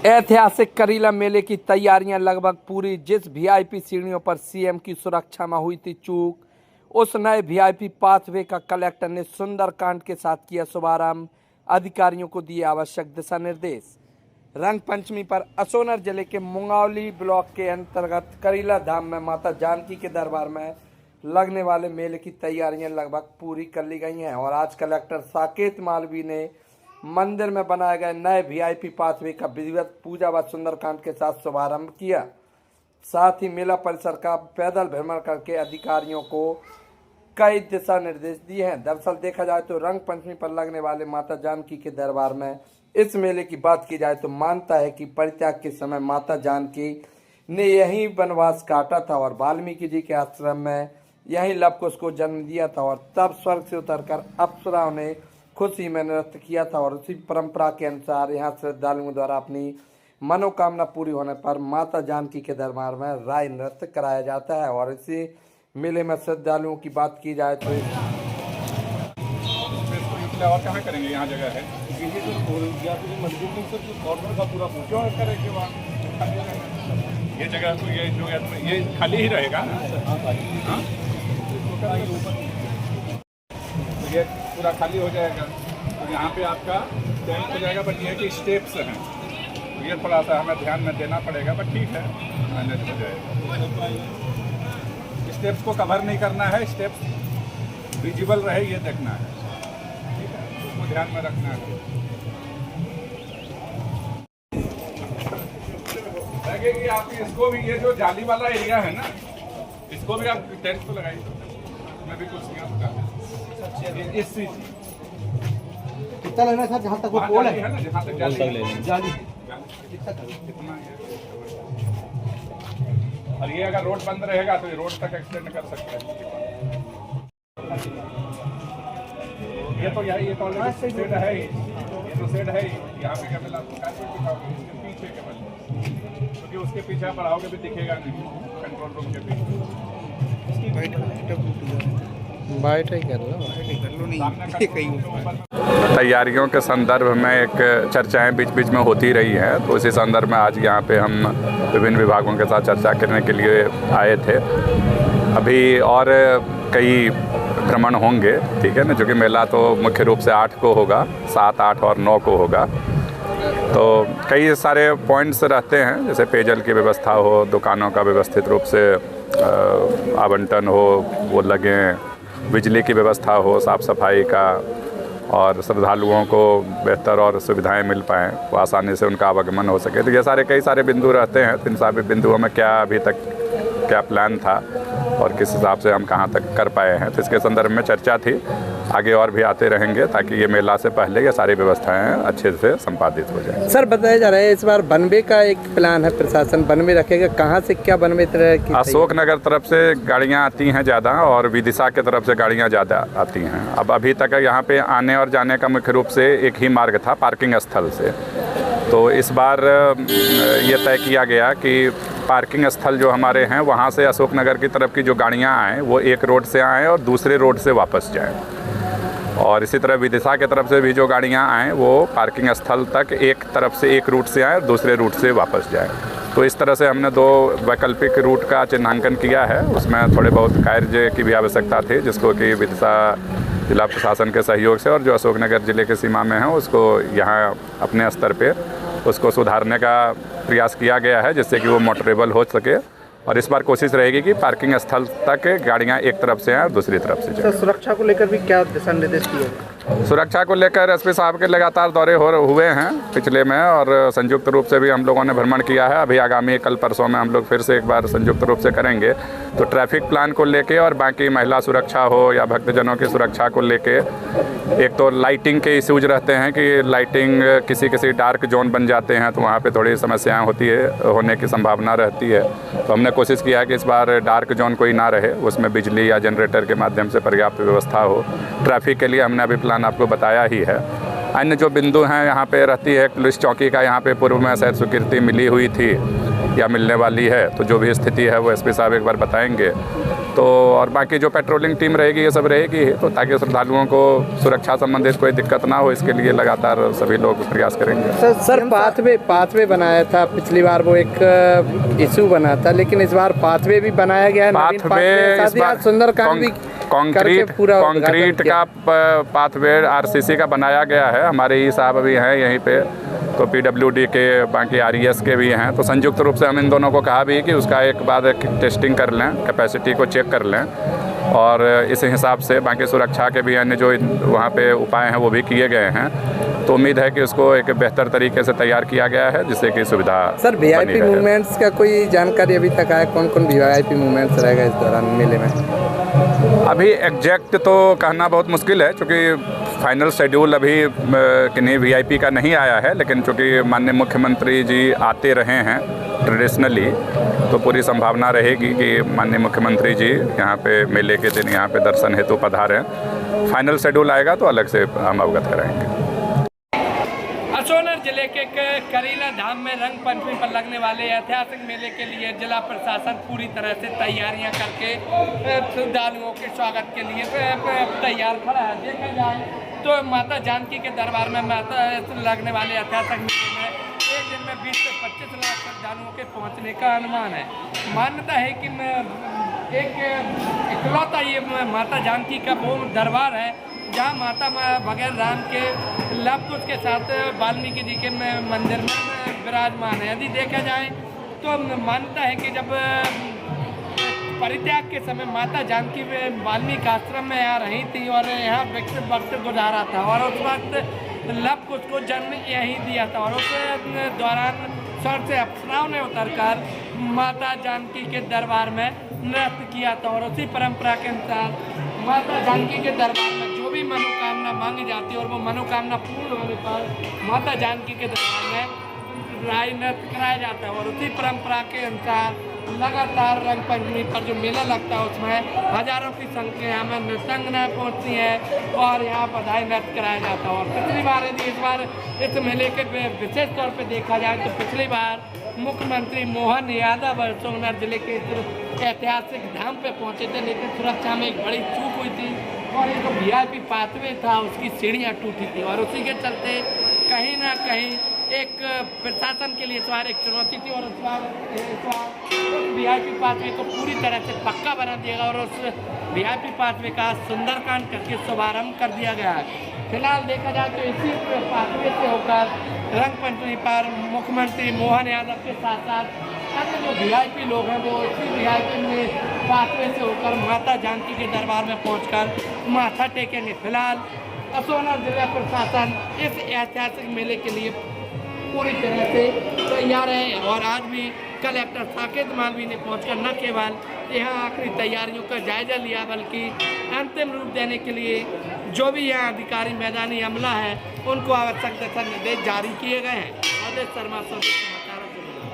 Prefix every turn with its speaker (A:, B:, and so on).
A: ऐतिहासिक करीला मेले की तैयारियां लगभग पूरी। जिस वीआईपी सीढ़ियों पर सीएम की सुरक्षा में हुई थी चूक, उस नए वीआईपी पाथवे का कलेक्टर ने सुंदरकांड के साथ किया शुभारंभ। अधिकारियों को दिए आवश्यक दिशा निर्देश। रंग पंचमी पर असोनर जिले के मुंगावली ब्लॉक के अंतर्गत करीला धाम में माता जानकी के दरबार में लगने वाले मेले की तैयारियां लगभग पूरी कर ली गई हैं और आज कलेक्टर साकेत मालवी ने मंदिर में बनाए गए नए वीआईपी पाथवे का विधिवत पूजा व सुंदरकांड के साथ शुभारंभ किया। साथ ही मेला परिसर का पैदल भ्रमण करके अधिकारियों को कई दिशा निर्देश दिए हैं। दरअसल देखा जाए तो रंग पंचमी पर लगने वाले माता जानकी के दरबार में इस मेले की बात की जाए तो मानता है कि परित्याग के समय माता जानकी ने यही वनवास काटा था और वाल्मीकि जी के आश्रम में यही लवकुश को जन्म दिया था और तब स्वर्ग से उतरकर अप्सराओं ने खुशी में नृत्य किया था और उसी परंपरा के अनुसार यहाँ श्रद्धालुओं द्वारा अपनी मनोकामना पूरी होने पर माता जानकी के दरबार में राय नृत्य कराया जाता है। और इसी मेले में श्रद्धालुओं की बात की जाए तो
B: और कहाँ करेंगे, यहाँ जगह है ये जगह तो ये खाली ही रहेगा ना। तो ये पूरा खाली हो जाएगा तो यहाँ पे आपका टेंट हो जाएगा। बट ये कि स्टेप्स हैं तो ये थोड़ा सा हमें ध्यान में देना पड़ेगा, बट ठीक है मैनेज हो जाएगा। स्टेप्स को कवर नहीं करना है, स्टेप्स विजिबल रहे ये देखना है, ठीक है, उसको ध्यान में रखना है। कि आप इसको भी ये जो जाली वाला एरिया है ना, इसको भी आप टेंट को लगाइए, मैं भी कुछ इस चीज
C: कितना लेना है सर? जहाँ तक वो पोल है
B: ना, जहाँ तक जाली कितना है। और ये अगर रोड बंद रहेगा तो ये रोड तक एक्सटेंड कर सकते हैं। ये तो यही, ये तो ऑलरेडी शेड है ही, ये तो शेड है ही। यहाँ पे क्या मिला पीछे के बल, क्योंकि उसके पीछे बढ़ाओगे भी दिखेगा नहीं कंट्रोल रूम के पीछे।
D: तैयारियों के संदर्भ में एक चर्चाएं बीच बीच में होती रही हैं, तो उसी संदर्भ में आज यहाँ पे हम विभिन्न विभागों के साथ चर्चा करने के लिए आए थे। अभी और कई भ्रमण होंगे, ठीक है ना, जो कि मेला तो मुख्य रूप से 8 को होगा, 7, 8 और 9 को होगा। तो कई सारे पॉइंट्स रहते हैं, जैसे पेयजल की व्यवस्था हो, दुकानों का व्यवस्थित रूप से आवंटन हो, वो लगें, बिजली की व्यवस्था हो, साफ़ सफाई का, और श्रद्धालुओं को बेहतर और सुविधाएं मिल पाएँ, वो आसानी से उनका आवागमन हो सके। तो ये सारे कई सारे बिंदु रहते हैं। तो इन सभी बिंदुओं में क्या अभी तक क्या प्लान था और किस हिसाब से हम कहाँ तक कर पाए हैं, तो इसके संदर्भ में चर्चा थी। आगे और भी आते रहेंगे ताकि ये मेला से पहले ये सारी व्यवस्थाएं अच्छे से संपादित हो जाए।
A: सर बताया जा रहा है इस बार बनवे का एक प्लान है, प्रशासन बनवे रखेगा, कहाँ से क्या बनवे तरह की?
D: अशोक नगर तरफ से गाड़ियाँ आती हैं ज़्यादा और विदिशा के तरफ से गाड़ियाँ ज़्यादा आती हैं। अब अभी तक यहाँ पे आने और जाने का मुख्य रूप से एक ही मार्ग था, पार्किंग स्थल से। तो इस बार ये तय किया गया कि पार्किंग स्थल जो हमारे हैं वहाँ से अशोक नगर की तरफ की जो गाड़ियाँ आएँ वो एक रोड से आएँ और दूसरे रोड से वापस जाएँ, और इसी तरह विदिशा के तरफ से भी जो गाड़ियाँ आएँ वो पार्किंग स्थल तक एक तरफ से एक रूट से आएँ और दूसरे रूट से वापस जाएँ। तो इस तरह से हमने 2 वैकल्पिक रूट का चिन्हांकन किया है। उसमें थोड़े बहुत कार्य की भी आवश्यकता थी, जिसको कि विदिशा जिला प्रशासन के सहयोग से और जो अशोकनगर ज़िले के सीमा में है उसको यहाँ अपने स्तर पे उसको सुधारने का प्रयास किया गया है, जिससे कि वो मोटरेबल हो सके। और इस बार कोशिश रहेगी कि पार्किंग स्थल तक गाड़ियां एक तरफ से आएँ और दूसरी तरफ से जाएं।
C: सुरक्षा को लेकर भी क्या दिशा निर्देश दिए?
D: सुरक्षा को लेकर एसपी साहब के लगातार दौरे हुए हैं पिछले में, और संयुक्त रूप से भी हम लोगों ने भ्रमण किया है। अभी आगामी कल परसों में हम लोग फिर से एक बार संयुक्त रूप से करेंगे। तो ट्रैफिक प्लान को लेके और बाकी महिला सुरक्षा हो या भक्तजनों की सुरक्षा को लेके, एक तो लाइटिंग के इश्यूज रहते हैं कि लाइटिंग किसी डार्क जोन बन जाते हैं तो वहाँ पे थोड़ी समस्याएं होने की संभावना रहती है। तो हमने कोशिश किया है कि इस बार डार्क जोन कोई ना रहे, उसमें बिजली या जनरेटर के माध्यम से पर्याप्त व्यवस्था हो। ट्रैफिक के लिए हमने अभी प्लान आपको बताया ही है। अन्य जो बिंदु हैं, यहाँ पे रहती है पुलिस चौकी का, यहाँ पे पूर्व में शायद स्वीकृति मिली हुई थी या मिलने वाली है, तो जो भी स्थिति है वो एसपी साहब एक बार बताएंगे। तो और बाकी जो पेट्रोलिंग टीम रहेगी ये सब रहेगी, तो ताकि श्रद्धालुओं को सुरक्षा संबंधित कोई दिक्कत ना हो, इसके लिए लगातार सभी लोग प्रयास करेंगे।
A: सर पाथवे बनाया था, पिछली बार वो एक इशू बना था, लेकिन इस बार पाथवे भी बनाया गया है।
D: पाथवे इस बार
A: सुंदरकांड भी
D: कंक्रीट का पाथवे आरसीसी का बनाया गया है। हमारे ई साहब अभी हैं यहीं पे, तो पीडब्ल्यूडी के बाकी आरईएस के भी हैं, तो संयुक्त रूप से हम इन दोनों को कहा भी कि उसका एक बाद टेस्टिंग कर लें, कैपेसिटी को चेक कर लें, और इस हिसाब से बाकी सुरक्षा के भी अन्य जो वहाँ पे उपाय हैं वो भी किए गए हैं। तो उम्मीद है कि उसको एक बेहतर तरीके से तैयार किया गया है, जिससे कि सुविधा।
A: सर वीआईपी मूवमेंट्स का कोई जानकारी अभी तक आया, कौन कौन वीआईपी मूवमेंट्स रहेगा इस दौरान मेले में?
D: अभी एग्जैक्ट तो कहना बहुत मुश्किल है, क्योंकि फाइनल शेड्यूल अभी किन्हीं वीआईपी का नहीं आया है, लेकिन चूँकि माननीय मुख्यमंत्री जी आते रहे हैं ट्रेडिशनली, तो पूरी संभावना रहेगी कि माननीय मुख्यमंत्री जी यहाँ पे मेले के दिन यहाँ पे दर्शन हेतु पधारें। फाइनल शेड्यूल आएगा तो अलग से हम अवगत कराएंगे।
A: सोनभद्र जिले के करीला धाम में रंग पंचमी पर लगने वाले ऐतिहासिक मेले के लिए जिला प्रशासन पूरी तरह से तैयारियां करके श्रद्धालुओं के स्वागत के लिए तैयार खड़ा है। देखा जाए तो माता जानकी के दरबार में लगने वाले ऐतिहासिक मेले में एक दिन में 20 से 25 लाख श्रद्धालुओं के पहुंचने का अनुमान है। मान्यता है कि एक इकलौता ये माता जानकी का वो दरबार है जहाँ माता बगैर राम के लव कुश के साथ वाल्मीकि जी के मंदिर में विराजमान है। यदि देखा जाए तो मान्यता है कि जब परित्याग के समय माता जानकी वाल्मीकि आश्रम में यहाँ रही थी और यहाँ विकसित वक्त गुजारा था, और उस वक्त लव कुश को जन्म यहीं दिया था, और उस दौरान स्वर्ग से अप्सराओं ने उतरकर माता जानकी के दरबार में नृत्य किया था, और उसी परंपरा के अनुसार माता जानकी के दरबार में जो भी मनोकामना मांगी जाती है और वो मनोकामना पूर्ण होने पर माता जानकी के दरबार में राई नृत्य कराया जाता है। और उसी परंपरा के अनुसार लगातार रंग पंचमी पर जो मेला लगता है उसमें हजारों की संख्या में नृत्यांगनाएं पहुंचती हैं और यहाँ बधाई नृत्य कराया जाता है। और पिछली बार यदि इस बार इस मेले के विशेष तौर पर देखा जाए तो पिछली बार मुख्यमंत्री मोहन यादव सोनभद्र जिले के ऐतिहासिक धाम पे पहुंचे थे, लेकिन सुरक्षा में एक बड़ी चूक हुई थी और एक वीआईपी पाथवे था उसकी सीढ़ियाँ टूटी थी, और उसी के चलते कहीं ना कहीं एक प्रशासन के लिए इस बार एक चुनौती थी। और इस बार उस वीआईपी पाथवे को पूरी तरह से पक्का बना दिया गया और उस वीआईपी पाथवे का सुंदरकांड करके शुभारम्भ कर दिया गया है। फिलहाल देखा जाए तो इसी पाथवे से होकर रंग पंचमी पर मुख्यमंत्री मोहन यादव के साथ साथ अन्य जो वीआईपी लोग हैं वो इसी वीआईपी में पाथवे से होकर माता जानकी के दरबार में पहुंचकर माथा टेकेंगे। फिलहाल सोनभद्र जिला प्रशासन इस ऐतिहासिक मेले के लिए पूरी तरह से तैयार है, और आज भी कलेक्टर साकेत मालवी ने पहुंचकर न केवल यहाँ आखिरी तैयारियों का जायजा लिया बल्कि अंतिम रूप देने के लिए जो भी यहाँ अधिकारी मैदानी अमला है उनको आवश्यक दिशा निर्देश जारी किए गए हैं। अजय शर्मा, समाचारों के लिए।